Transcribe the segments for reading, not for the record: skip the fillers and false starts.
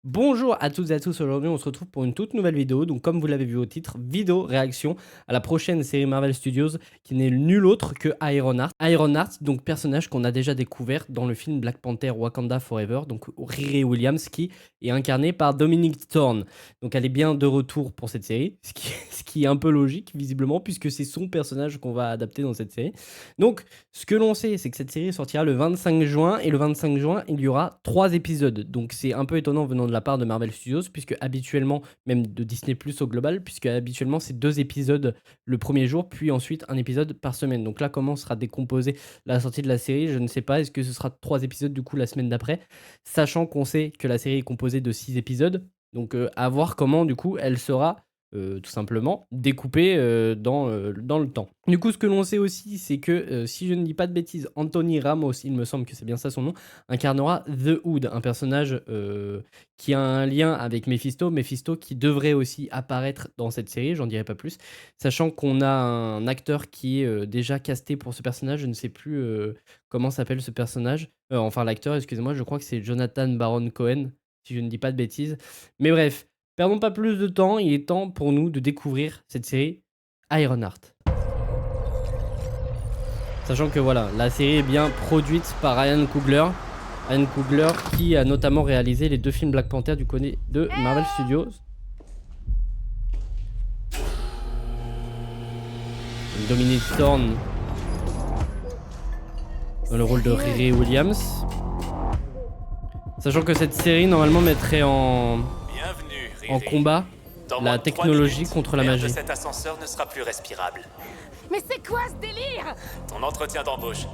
Bonjour à toutes et à tous, aujourd'hui on se retrouve pour une toute nouvelle vidéo, donc comme vous l'avez vu au titre, vidéo réaction à la prochaine série Marvel Studios qui n'est nul autre que Ironheart. Ironheart, donc personnage qu'on a déjà découvert dans le film Black Panther Wakanda Forever, donc Riri Williams qui est incarnée par Dominique Thorne. Donc elle est bien de retour pour cette série, ce qui est un peu logique visiblement puisque c'est son personnage qu'on va adapter dans cette série. Donc ce que l'on sait, c'est que cette série sortira le 25 juin et le 25 juin il y aura 3 épisodes. Donc c'est un peu étonnant venant de la part de Marvel Studios, puisque habituellement, même de Disney Plus au global, puisque habituellement c'est 2 épisodes le premier jour, puis ensuite un épisode par semaine. Donc là, comment sera décomposée la sortie de la série, je ne sais pas. Est-ce que ce sera 3 épisodes du coup la semaine d'après, sachant qu'on sait que la série est composée de 6 épisodes. Donc à voir comment du coup elle sera tout simplement découpée dans le temps. Du coup, ce que l'on sait aussi, c'est que si je ne dis pas de bêtises, Anthony Ramos, il me semble que c'est bien ça son nom, incarnera The Hood, un personnage qui a un lien avec Mephisto. Mephisto qui devrait aussi apparaître dans cette série, j'en dirai pas plus. Sachant qu'on a un acteur qui est déjà casté pour ce personnage, je ne sais plus comment s'appelle ce personnage. Enfin, l'acteur, excusez-moi, je crois que c'est Jonathan Baron Cohen, si je ne dis pas de bêtises. Mais bref, perdons pas plus de temps, il est temps pour nous de découvrir cette série Ironheart. Sachant que voilà, la série est bien produite par Ryan Coogler. Ryan Coogler qui a notamment réalisé les 2 films Black Panther du côté de Marvel Studios. Dominique Thorne dans le rôle de Riri Williams. Sachant que cette série normalement mettrait en combat Dans moins la de 3 technologie minutes, contre la l'air de magie. cet ascenseur ne sera plus respirable. Mais c'est quoi ce délire? Ton entretien d'embauche.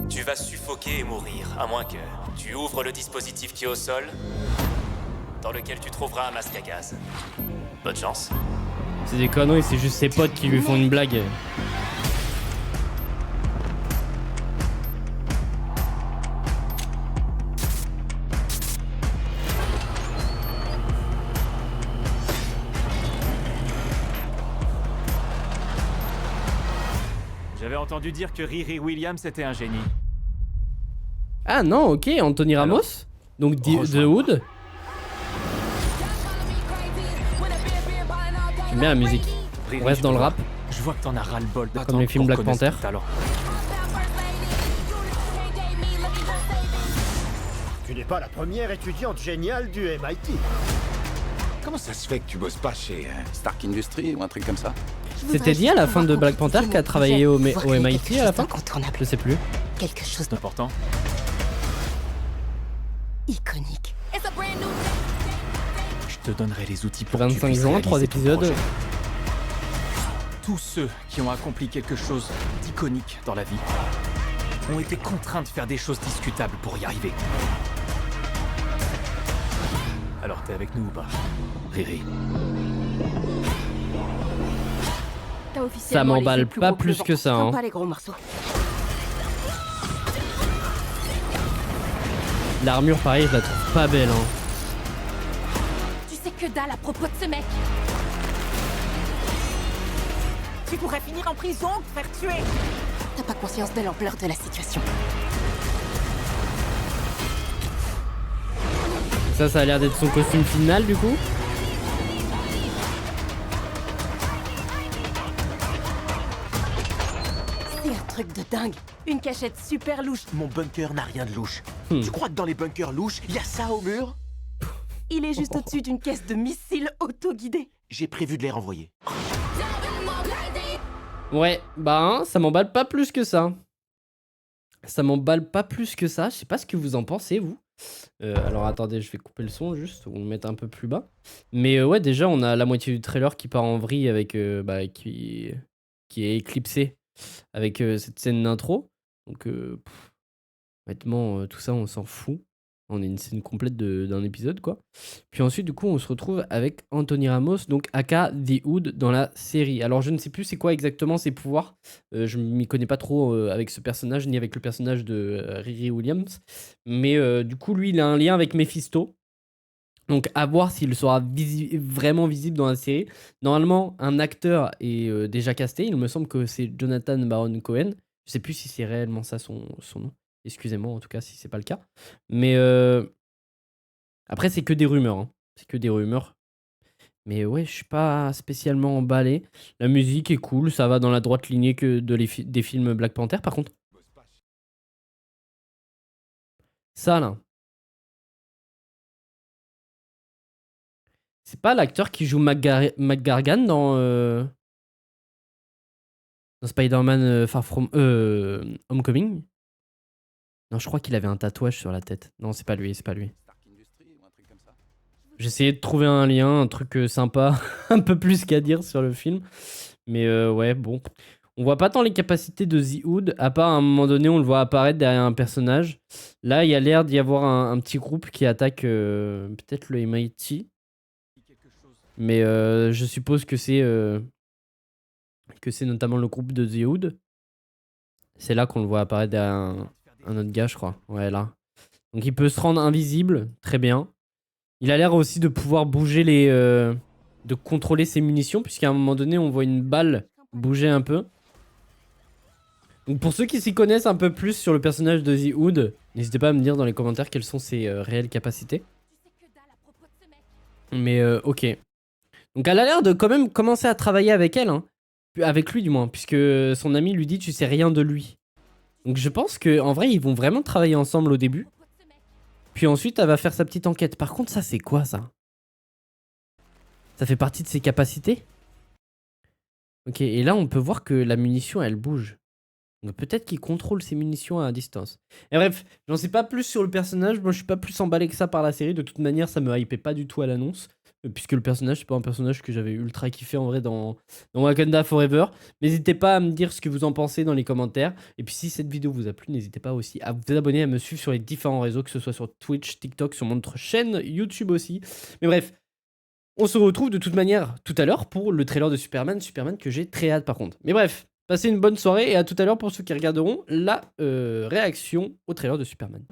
Tu vas suffoquer et mourir, à moins que tu ouvres le dispositif qui est au sol, dans lequel tu trouveras un masque à gaz. Bonne chance. C'est des conneries, c'est juste ses potes qui lui font une blague. J'avais entendu dire que Riri Williams était un génie. Ah non, ok, Anthony Alors, Ramos. Donc The rejoins-moi. Hood. J'aime bien la musique. Riri, On reste je dans te le vois. rap. Je vois que t'en as ras-le-bol d'attendre Comme les films qu'on Black reconnaisse Panther. ton talent. Tu n'es pas la première étudiante géniale du MIT. Comment ça se fait que tu bosses pas chez Stark Industries ou un truc comme ça? C'était dit à la fin de Black Panther qu'elle a travaillé au MIT à la fin. Je sais plus. Quelque chose C'est important. d'iconique. Je te donnerai les outils pour que tu 25 puisses juin, 3 réaliser ton épisodes. projet. Tous ceux qui ont accompli quelque chose d'iconique dans la vie ont été contraints de faire des choses discutables pour y arriver. Alors t'es avec nous ou pas, Riri? Ça m'emballe pas plus que ça, hein. Pas les gros morceaux. L'armure, pareil, je la trouve pas belle, hein. Tu sais que dalle à propos de ce mec. Tu pourrais finir en prison ou te faire tuer. T'as pas conscience de l'ampleur de la situation. Ça a l'air d'être son costume final, du coup. C'est un truc de dingue. Une cachette super louche. Mon bunker n'a rien de louche. Hmm. Tu crois que dans les bunkers louches, il y a ça au mur? Il est juste au-dessus d'une caisse de missiles autoguidés. J'ai prévu de les renvoyer. Ouais, bah, hein, ça m'emballe pas plus que ça. Ça m'emballe pas plus que ça. Je sais pas ce que vous en pensez, vous. Alors attendez, je vais couper le son juste, ou le mettre un peu plus bas. Mais ouais, déjà, on a la moitié du trailer qui part en vrille avec, qui est éclipsé avec cette scène d'intro. Donc, honnêtement, tout ça, on s'en fout. On a une scène complète d'un épisode, quoi. Puis ensuite, du coup, on se retrouve avec Anthony Ramos, donc aka The Hood dans la série. Alors, je ne sais plus c'est quoi exactement ses pouvoirs. Je m'y connais pas trop avec ce personnage, ni avec le personnage de Riri Williams. Mais du coup, lui, il a un lien avec Mephisto. Donc, à voir s'il sera vraiment visible dans la série. Normalement, un acteur est déjà casté. Il me semble que c'est Jonathan Baron Cohen. Je sais plus si c'est réellement ça son nom. Excusez-moi, en tout cas, si c'est pas le cas. Mais Après, c'est que des rumeurs. Hein. C'est que des rumeurs. Mais ouais, je suis pas spécialement emballé. La musique est cool, ça va dans la droite lignée que des films Black Panther. Par contre, ça là, c'est pas l'acteur qui joue McGargan dans Spider-Man Far From Homecoming? Non, je crois qu'il avait un tatouage sur la tête. Non, c'est pas lui, c'est pas lui. Stark Industries ou un truc comme ça? J'essayais de trouver un lien, un truc sympa, un peu plus qu'à dire sur le film. Mais ouais, bon. On voit pas tant les capacités de The Hood, à part à un moment donné, on le voit apparaître derrière un personnage. Là, il y a l'air d'y avoir un petit groupe qui attaque peut-être le MIT. Mais je suppose que c'est notamment le groupe de The Hood. C'est là qu'on le voit apparaître derrière un autre gars, je crois. Ouais, là. Donc il peut se rendre invisible, très bien. Il a l'air aussi de pouvoir bouger de contrôler ses munitions, puisqu'à un moment donné, on voit une balle bouger un peu. Donc pour ceux qui s'y connaissent un peu plus sur le personnage de The Hood, n'hésitez pas à me dire dans les commentaires quelles sont ses réelles capacités. Mais ok. Donc elle a l'air de quand même commencer à travailler avec elle, hein. Avec lui du moins, puisque son ami lui dit tu sais rien de lui. Donc je pense qu'en vrai ils vont vraiment travailler ensemble au début. Puis ensuite elle va faire sa petite enquête. Par contre ça c'est quoi ça? Ça fait partie de ses capacités? Ok, et là on peut voir que la munition elle bouge. Donc peut-être qu'il contrôle ses munitions à distance. Et bref, j'en sais pas plus sur le personnage. Moi je suis pas plus emballé que ça par la série. De toute manière ça me hypait pas du tout à l'annonce. Puisque le personnage, c'est pas un personnage que j'avais ultra kiffé en vrai dans Wakanda Forever. N'hésitez pas à me dire ce que vous en pensez dans les commentaires. Et puis si cette vidéo vous a plu, n'hésitez pas aussi à vous abonner, à me suivre sur les différents réseaux, que ce soit sur Twitch, TikTok, sur notre chaîne YouTube aussi. Mais bref, on se retrouve de toute manière tout à l'heure pour le trailer de Superman. Superman que j'ai très hâte par contre. Mais bref, passez une bonne soirée et à tout à l'heure pour ceux qui regarderont la réaction au trailer de Superman.